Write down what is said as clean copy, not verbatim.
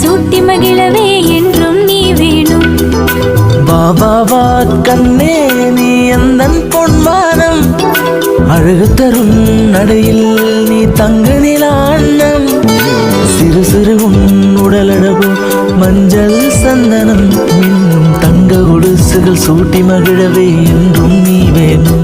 சூட்டி மகிழவே என்றும் நீ வேணும். பாபாவா கண்ணே நீ எந்தன் பொன்மானம், அழகு தரும் நடையில் நீ தங்க நிலாண்ணம். சிறு சிறு உன் உடலழகு மஞ்சள் சந்தனம், இன்னும் தங்க கொலுசுகள் சூட்டி மகிழவே என்றும் நீ வேணும்.